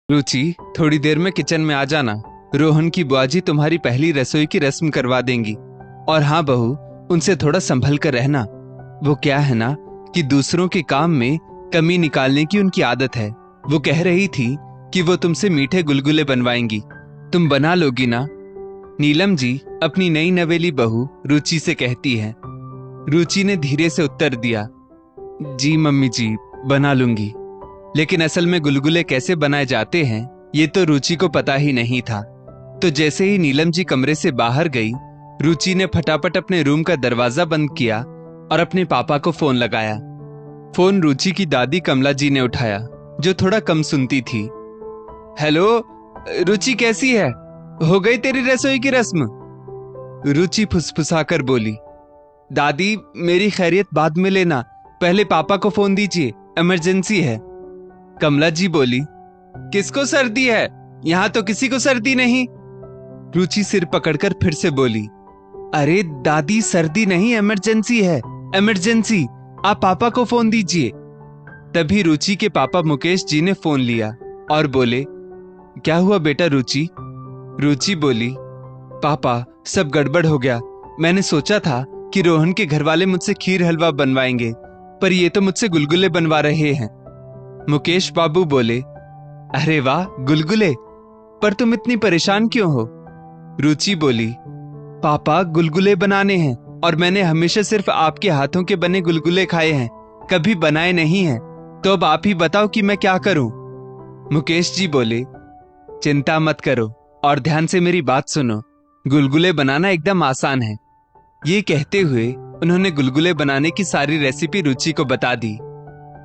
रुचि, थोड़ी देर में किचन में आ जाना। रोहन की बुआ जी तुम्हारी पहली रसोई की रस्म करवा देंगी। और हाँ बहू, उनसे थोड़ा संभल कर रहना। वो क्या है ना कि दूसरों के काम में कमी निकालने की उनकी आदत है। वो कह रही थी कि वो तुमसे मीठे गुलगुले बनवाएंगी, तुम बना लोगी ना? नीलम जी अपनी नई नवेली बहू रुचि से कहती है। रुचि ने धीरे से उत्तर दिया, जी मम्मी जी, बना लूंगी। लेकिन असल में गुलगुले कैसे बनाए जाते हैं ये तो रुचि को पता ही नहीं था। तो जैसे ही नीलम जी कमरे से बाहर गई, रुचि ने फटाफट अपने रूम का दरवाजा बंद किया और अपने पापा को फोन लगाया। फोन रुचि की दादी कमला जी ने उठाया, जो थोड़ा कम सुनती थी। हेलो रुचि, कैसी है? हो गई तेरी रसोई की रस्म? रुचि फुसफुसाकर बोली, दादी मेरी खैरियत बाद में लेना, पहले पापा को फोन दीजिए, इमरजेंसी है। कमला जी बोली, किसको सर्दी है? यहां तो किसी को सर्दी नहीं। रुचि सिर पकड़कर फिर से बोली, अरे दादी सर्दी नहीं, इमरजेंसी है, इमरजेंसी, आप पापा को फोन दीजिए। तभी रुचि के पापा मुकेश जी ने फोन लिया और बोले, क्या हुआ बेटा रुचि? रुचि बोली, पापा सब गड़बड़ हो गया। मैंने सोचा था कि रोहन के घर वाले मुझसे खीर हलवा बनवाएंगे, पर ये तो मुझसे गुलगुले बनवा रहे हैं। मुकेश बाबू बोले, अरे वाह गुलगुले, पर तुम इतनी परेशान क्यों हो? रुचि बोली, पापा गुलगुले बनाने हैं और मैंने हमेशा सिर्फ आपके हाथों के बने गुलगुले खाए हैं, कभी बनाए नहीं हैं। तो अब आप ही बताओ कि मैं क्या करूं? मुकेश जी बोले, चिंता मत करो और ध्यान से मेरी बात सुनो, गुलगुले बनाना एकदम आसान है। ये कहते हुए उन्होंने गुलगुले बनाने की सारी रेसिपी रुचि को बता दी।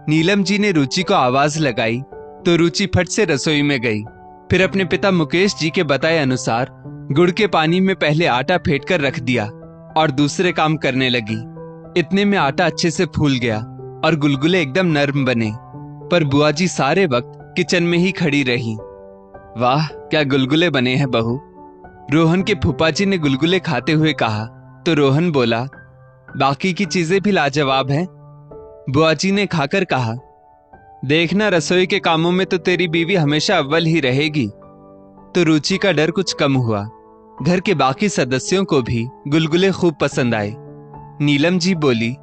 नीलम जी ने रुचि को आवाज लगाई तो रुचि फट से रसोई में गई। फिर अपने पिता मुकेश जी के बताए अनुसार गुड़ के पानी में पहले आटा फेंट कर रख दिया और दूसरे काम करने लगी। इतने में आटा अच्छे से फूल गया और गुलगुले एकदम नरम बने। पर बुआ जी सारे वक्त किचन में ही खड़ी रही। वाह क्या गुलगुले बने हैं बहू, रोहन के फूफा जी ने गुलगुले खाते हुए कहा। तो रोहन बोला, बाकी की चीजें भी लाजवाब हैं। बुआ जी ने खाकर कहा, देखना रसोई के कामों में तो तेरी बीवी हमेशा अव्वल ही रहेगी। तो रुचि का डर कुछ कम हुआ। घर के बाकी सदस्यों को भी गुलगुले खूब पसंद आए। नीलम जी बोली,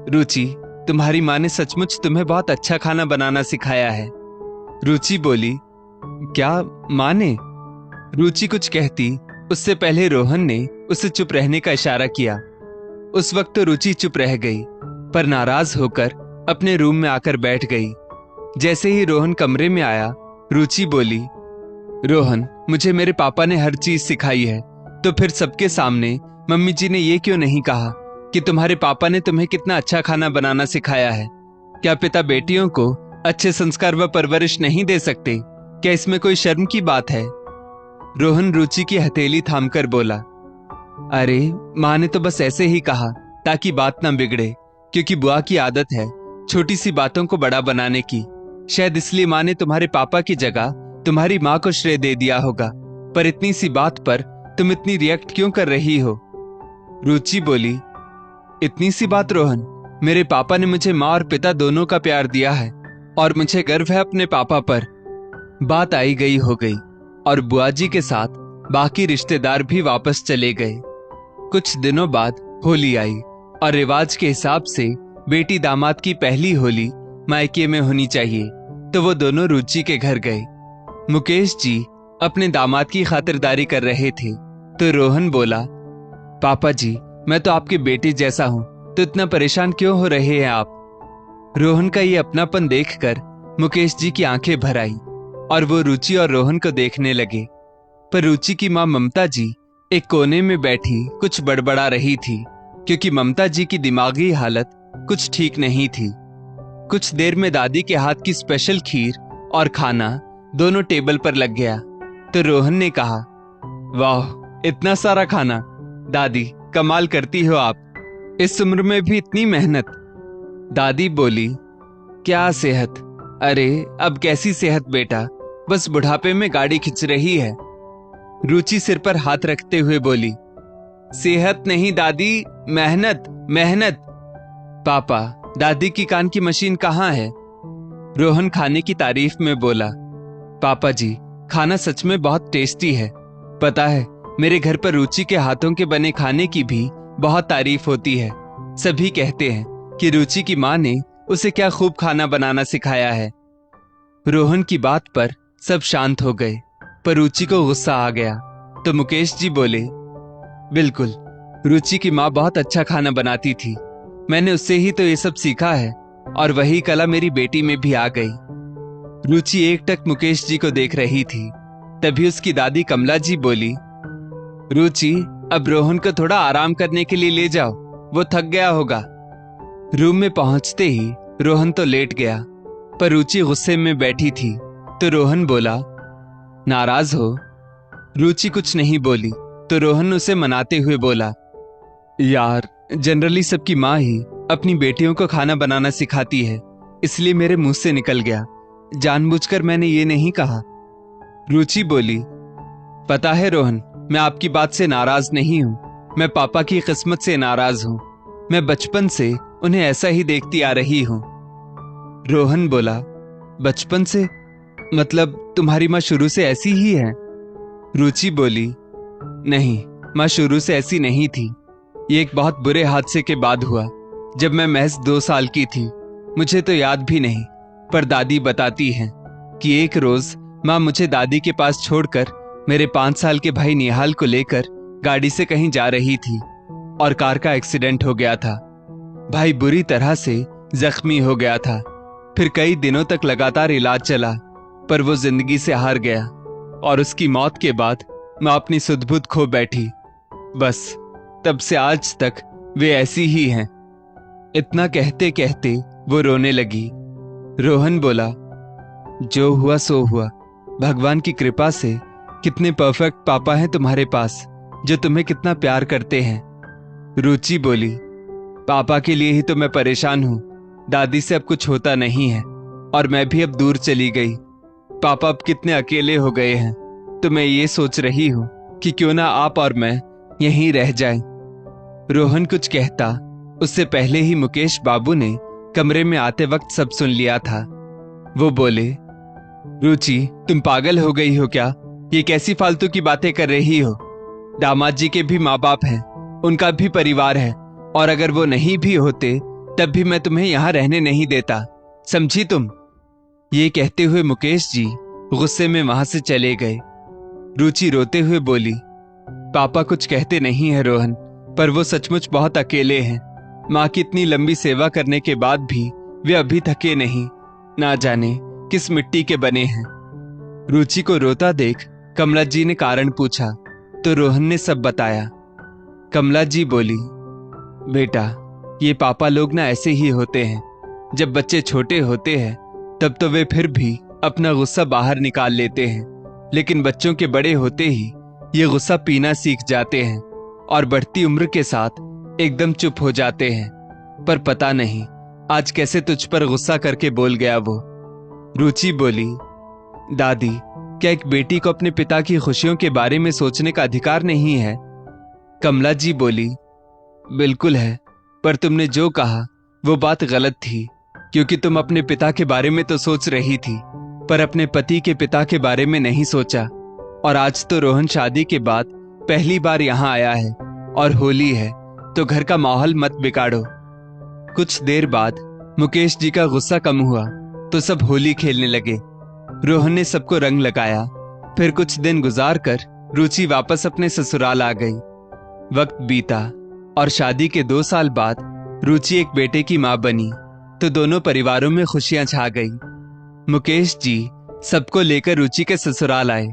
रुचि तुम्हारी माँ ने सचमुच तुम्हें बहुत अच्छा खाना बनाना सिखाया है। रुचि बोली, क्या माँ ने? रुचि कुछ कहती उससे पहले रोहन ने उसे चुप रहने का इशारा किया। उस वक्त तो रुचि चुप रह गई, पर नाराज होकर अपने रूम में आकर बैठ गई। जैसे ही रोहन कमरे में आया, रुचि बोली, रोहन मुझे मेरे पापा ने हर चीज सिखाई है, तो फिर सबके सामने मम्मी जी ने ये क्यों नहीं कहा कि तुम्हारे पापा ने तुम्हें कितना अच्छा खाना बनाना सिखाया है? क्या पिता बेटियों को अच्छे संस्कार व परवरिश नहीं दे सकते? क्या इसमें कोई शर्म की बात है? रोहन रुचि की हथेली थामकर बोला, अरे माँ ने तो बस ऐसे ही कहा ताकि बात ना बिगड़े, क्योंकि बुआ की आदत है छोटी सी बातों को बड़ा बनाने की। शायद इसलिए माँ ने तुम्हारे पापा की जगह तुम्हारी माँ को श्रेय दे दिया होगा। पर इतनी सी बात पर तुम इतनी रिएक्ट क्यों कर रही हो? रुचि बोली, इतनी सी बात रोहन, मेरे पापा ने मुझे माँ और पिता दोनों का प्यार दिया है और मुझे गर्व है अपने पापा पर। बात आई गई हो गई और बुआ जी के साथ बाकी रिश्तेदार भी वापस चले गए। कुछ दिनों बाद होली आई और रिवाज के हिसाब से बेटी दामाद की पहली होली मायके में होनी चाहिए, तो वो दोनों रुचि के घर गए। मुकेश जी अपने दामाद की खातिरदारी कर रहे थे, तो रोहन बोला, पापा जी मैं तो आपके बेटे जैसा हूं, तो इतना परेशान क्यों हो रहे हैं आप? रोहन का ये अपनापन देखकर मुकेश जी की आंखें भर आई और वो रुचि और रोहन को देखने लगे। पर रुचि की मां ममता जी एक कोने में बैठी कुछ बड़बड़ा रही थी, क्योंकि ममता जी की दिमागी हालत कुछ ठीक नहीं थी। कुछ देर में दादी के हाथ की स्पेशल खीर और खाना दोनों टेबल पर लग गया। तो रोहन ने कहा, वाह इतना सारा खाना, दादी कमाल करती हो आप, इस उम्र में भी इतनी मेहनत। दादी बोली, क्या सेहत? अरे अब कैसी सेहत बेटा, बस बुढ़ापे में गाड़ी खिंच रही है। रुचि सिर पर हाथ रखते हुए बोली, सेहत नहीं दादी, मेहनत मेहनत। पापा दादी की कान की मशीन कहाँ है? रोहन खाने की तारीफ में बोला, पापा जी, खाना सच में बहुत टेस्टी है। पता है, मेरे घर पर रुचि के हाथों के बने खाने की भी बहुत तारीफ होती है। सभी कहते हैं कि रुचि की माँ ने उसे क्या खूब खाना बनाना सिखाया है। रोहन की बात पर सब शांत हो गए, पर रुचि को गुस्सा आ गया। तो मुकेश जी बोले, बिल्कुल, रुचि की माँ बहुत अच्छा खाना बनाती थी। मैंने उससे ही तो ये सब सीखा है, और वही कला मेरी बेटी में भी आ गई। रुचि एकटक मुकेश जी को देख रही थी। तभी उसकी दादी कमला जी बोली, रुचि, अब रोहन को थोड़ा आराम करने के लिए ले जाओ, वो थक गया होगा। रूम में पहुंचते ही रोहन तो लेट गया, पर रुचि गुस्से में बैठी थी। तो रोहन बोला, नाराज हो? रुचि कुछ नहीं बोली, तो रोहन उसे मनाते हुए बोला, यार, जनरली सबकी माँ ही अपनी बेटियों को खाना बनाना सिखाती है, इसलिए मेरे मुंह से निकल गया। जानबूझकर मैंने ये नहीं कहा। रुचि बोली, पता है रोहन, मैं आपकी बात से नाराज नहीं हूं, मैं पापा की किस्मत से नाराज हूं। मैं बचपन से उन्हें ऐसा ही देखती आ रही हूं। रोहन बोला, बचपन से? मतलब तुम्हारी माँ शुरू से ऐसी ही है? रुचि बोली, नहीं, माँ शुरू से ऐसी नहीं थी। ये एक बहुत बुरे हादसे के बाद हुआ, जब मैं महज 2 साल की थी। मुझे तो याद भी नहीं, पर दादी बताती हैं कि एक रोज माँ मुझे दादी के पास छोड़कर मेरे 5 साल के भाई निहाल को लेकर गाड़ी से कहीं जा रही थी, और कार का एक्सीडेंट हो गया था। भाई बुरी तरह से जख्मी हो गया था। फिर कई दिनों तक लगातार इलाज चला, पर वो जिंदगी से हार गया, और उसकी मौत के बाद मैं अपनी सुध-बुध खो बैठी। बस तब से आज तक वे ऐसी ही हैं। इतना कहते कहते वो रोने लगी। रोहन बोला, जो हुआ सो हुआ। भगवान की कृपा से कितने परफेक्ट पापा हैं तुम्हारे पास, जो तुम्हें कितना प्यार करते हैं। रुचि बोली, पापा के लिए ही तो मैं परेशान हूं। दादी से अब कुछ होता नहीं है, और मैं भी अब दूर चली गई। पापा अब कितने अकेले हो गए हैं, तो मैं ये सोच रही हूं कि क्यों ना आप और मैं यहीं रह जाएं। रोहन कुछ कहता उससे पहले ही मुकेश बाबू ने कमरे में आते वक्त सब सुन लिया था। वो बोले, रुचि, तुम पागल हो गई हो क्या? ये कैसी फालतू की बातें कर रही हो? दामाद जी के भी माँ बाप हैं, उनका भी परिवार है, और अगर वो नहीं भी होते तब भी मैं तुम्हें यहां रहने नहीं देता, समझी तुम? ये कहते हुए मुकेश जी गुस्से में वहां से चले गए। रुचि रोते हुए बोली, पापा कुछ कहते नहीं है रोहन, पर वो सचमुच बहुत अकेले हैं। माँ की इतनी लंबी सेवा करने के बाद भी वे अभी थके नहीं, ना जाने किस मिट्टी के बने हैं। रुचि को रोता देख कमला जी ने कारण पूछा, तो रोहन ने सब बताया। कमला जी बोली, बेटा, ये पापा लोग ना ऐसे ही होते हैं। जब बच्चे छोटे होते हैं तब तो वे फिर भी अपना गुस्सा बाहर निकाल लेते हैं, लेकिन बच्चों के बड़े होते ही ये गुस्सा पीना सीख जाते हैं, और बढ़ती उम्र के साथ एकदम चुप हो जाते हैं। पर पता नहीं आज कैसे तुझ पर गुस्सा करके बोल गया वो। रुचि बोली, दादी, क्या एक बेटी को अपने पिता की खुशियों के बारे में सोचने का अधिकार नहीं है? कमला जी बोली, बिल्कुल है, पर तुमने जो कहा वो बात गलत थी, क्योंकि तुम अपने पिता के बारे में तो सोच रही थी, पर अपने पति के पिता के बारे में नहीं सोचा। और आज तो रोहन शादी के बाद पहली बार यहाँ आया है, और होली है, तो घर का माहौल मत बिगाड़ो। कुछ देर बाद मुकेश जी का गुस्सा कम हुआ, तो सब होली खेलने लगे। रोहन ने सबको रंग लगाया। फिर कुछ दिन गुजार कर रुचि वापस अपने ससुराल आ गई। वक्त बीता, और शादी के 2 साल बाद रुचि एक बेटे की मां बनी, तो दोनों परिवारों में खुशियां छा गई। मुकेश जी सबको लेकर रुचि के ससुराल आए,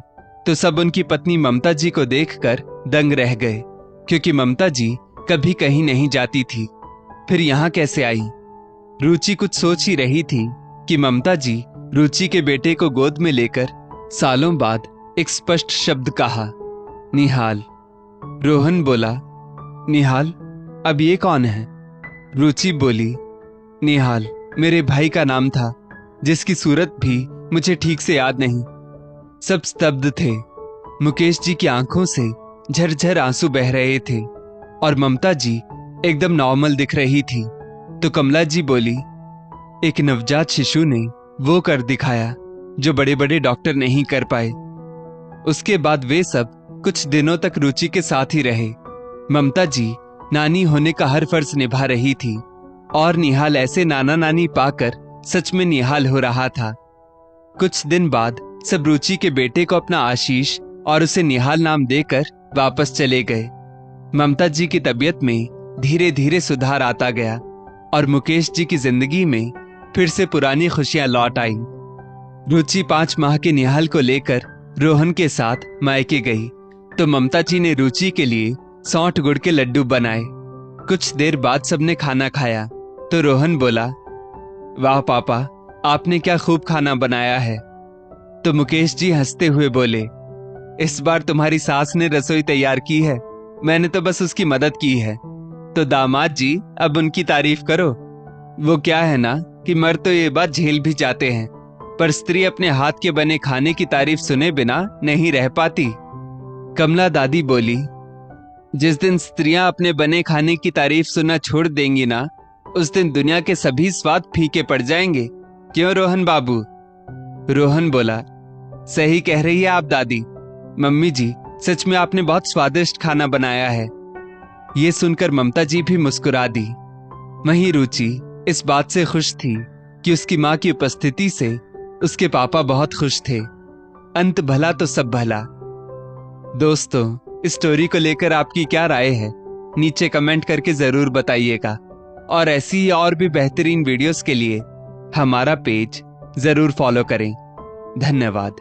तो सब उनकी पत्नी ममता जी को देखकर दंग रह गए, क्योंकि ममता जी कभी कहीं नहीं जाती थी, फिर यहाँ कैसे आई? रुचि कुछ सोच ही रही थी कि ममता जी रुचि के बेटे को गोद में लेकर सालों बाद एक स्पष्ट शब्द कहा, निहाल। रोहन बोला, निहाल? अब ये कौन है? रुचि बोली, निहाल मेरे भाई का नाम था, जिसकी सूरत भी मुझे ठीक से याद नहीं। सब स्तब्ध थे। मुकेश जी की आंखों से झरझर आंसू बह रहे थे, और ममता जी एकदम नॉर्मल दिख रही थी। तो कमला जी बोली, एक नवजात शिशु ने वो कर दिखाया जो बड़े बड़े डॉक्टर नहीं कर पाए। उसके बाद वे सब कुछ दिनों तक रुचि के साथ ही रहे। ममता जी नानी होने का हर फर्ज निभा रही थी और निहाल ऐसे नाना नानी पाकर सच में निहाल हो रहा था। कुछ दिन बाद सब रुचि के बेटे को अपना आशीष और उसे निहाल नाम देकर वापस चले गए। ममता जी की तबीयत में धीरे धीरे सुधार आता गया और मुकेश जी की जिंदगी में फिर से पुरानी खुशियां लौट आई। रुचि 5 माह के निहाल को लेकर रोहन के साथ मायके गई तो ममता जी ने रुचि के लिए सौंठ गुड़ के लड्डू बनाए। कुछ देर बाद सबने खाना खाया तो रोहन बोला, वाह पापा, आपने क्या खूब खाना बनाया है। तो मुकेश जी हंसते हुए बोले, इस बार तुम्हारी सास ने रसोई तैयार की है, मैंने तो बस उसकी मदद की है। तो दामाद जी अब उनकी तारीफ करो। वो क्या है ना कि मर्द तो ये बात झेल भी जाते हैं, पर स्त्री अपने हाथ के बने खाने की तारीफ सुने बिना नहीं रह पाती। कमला दादी बोली, जिस दिन स्त्रियां अपने बने खाने की तारीफ सुनना छोड़ देंगी ना, उस दिन दुनिया के सभी स्वाद फीके पड़ जाएंगे। क्यों रोहन बाबू? रोहन बोला, सही कह रही है आप दादी। मम्मी जी, सच में आपने बहुत स्वादिष्ट खाना बनाया है। ये सुनकर ममता जी भी मुस्कुरा दी। वहीं रुचि इस बात से खुश थी कि उसकी मां की उपस्थिति से उसके पापा बहुत खुश थे। अंत भला तो सब भला। दोस्तों, इस स्टोरी को लेकर आपकी क्या राय है? नीचे कमेंट करके जरूर बताइएगा और ऐसी ही और भी बेहतरीन वीडियोस के लिए हमारा पेज जरूर फॉलो करें। धन्यवाद।